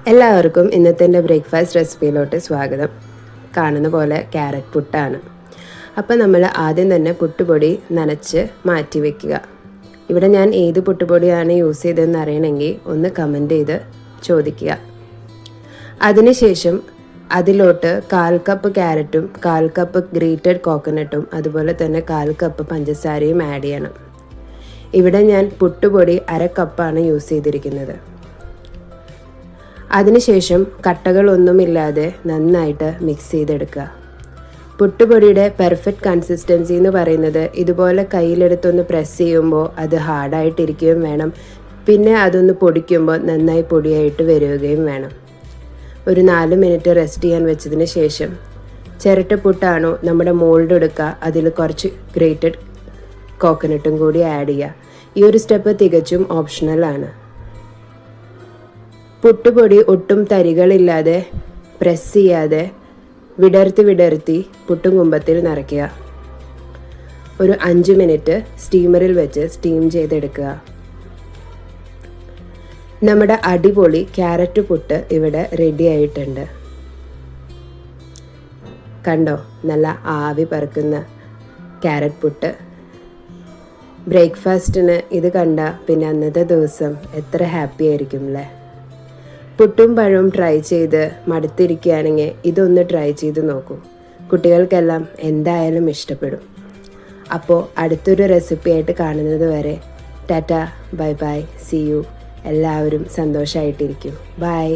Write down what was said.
എല്ലാവർക്കും ഇന്നത്തെ എൻ്റെ ബ്രേക്ക്ഫാസ്റ്റ് റെസിപ്പിയിലോട്ട് സ്വാഗതം. കാണുന്ന പോലെ ക്യാരറ്റ് പുട്ടാണ്. അപ്പോൾ നമ്മൾ ആദ്യം തന്നെ പുട്ടുപൊടി നനച്ച് മാറ്റി വയ്ക്കുക. ഇവിടെ ഞാൻ ഏത് പുട്ടുപൊടിയാണ് യൂസ് ചെയ്തതെന്ന് അറിയണമെങ്കിൽ ഒന്ന് കമൻറ്റ് ചെയ്ത് ചോദിക്കുക. അതിനുശേഷം അതിലോട്ട് 1/4 കപ്പ് ക്യാരറ്റും 1/4 കപ്പ് ഗ്രേറ്റഡ് കോക്കനട്ടും അതുപോലെ തന്നെ 1/4 കപ്പ് പഞ്ചസാരയും ആഡ് ചെയ്യണം. ഇവിടെ ഞാൻ പുട്ടുപൊടി 1/2 കപ്പാണ് യൂസ് ചെയ്തിരിക്കുന്നത്. അതിനുശേഷം കട്ടകളൊന്നുമില്ലാതെ നന്നായിട്ട് മിക്സ് ചെയ്തെടുക്കുക. പുട്ടുപൊടിയുടെ പെർഫെക്റ്റ് കൺസിസ്റ്റൻസി എന്ന് പറയുന്നത് ഇതുപോലെ കയ്യിലെടുത്തൊന്ന് പ്രസ് ചെയ്യുമ്പോൾ അത് ഹാർഡായിട്ടിരിക്കുകയും വേണം, പിന്നെ അതൊന്ന് പൊടിക്കുമ്പോൾ നന്നായി പൊടിയായിട്ട് വരികയും വേണം. ഒരു 4 മിനിറ്റ് റെസ്റ്റ് ചെയ്യാൻ വെച്ചതിന് ശേഷം ചിരട്ടപ്പുട്ടാണോ നമ്മുടെ മോൾഡ് എടുക്കുക, അതിൽ കുറച്ച് ഗ്രേറ്റഡ് കോക്കനട്ടും കൂടി ആഡ് ചെയ്യുക. ഈ ഒരു സ്റ്റെപ്പ് തികച്ചും ഓപ്ഷണലാണ്. പുട്ടുപൊടി ഒട്ടും തരികളില്ലാതെ പ്രസ് ചെയ്യാതെ വിടർത്തി പുട്ടും കുമ്പത്തിൽ നിറയ്ക്കുക. ഒരു 5 മിനിറ്റ് സ്റ്റീമറിൽ വെച്ച് സ്റ്റീം ചെയ്തെടുക്കുക. നമ്മുടെ അടിപൊളി ക്യാരറ്റ് പുട്ട് ഇവിടെ റെഡി ആയിട്ടുണ്ട്. കണ്ടോ, നല്ല ആവി പറക്കുന്ന ക്യാരറ്റ് പുട്ട്. ബ്രേക്ക്ഫാസ്റ്റിന് ഇത് കണ്ട പിന്നെ അന്നത്തെ ദിവസം എത്ര ഹാപ്പി ആയിരിക്കും അല്ലേ? പുട്ടും പഴവും ട്രൈ ചെയ്ത് മടുത്തിരിക്കുകയാണെങ്കിൽ ഇതൊന്ന് ട്രൈ ചെയ്ത് നോക്കൂ. കുട്ടികൾക്കെല്ലാം എന്തായാലും ഇഷ്ടപ്പെടും. അപ്പോൾ അടുത്തൊരു റെസിപ്പിയായിട്ട് കാണുന്നത് വരെ tata, bye bye, see you. എല്ലാവരും സന്തോഷമായിട്ടിരിക്കും. ബൈ.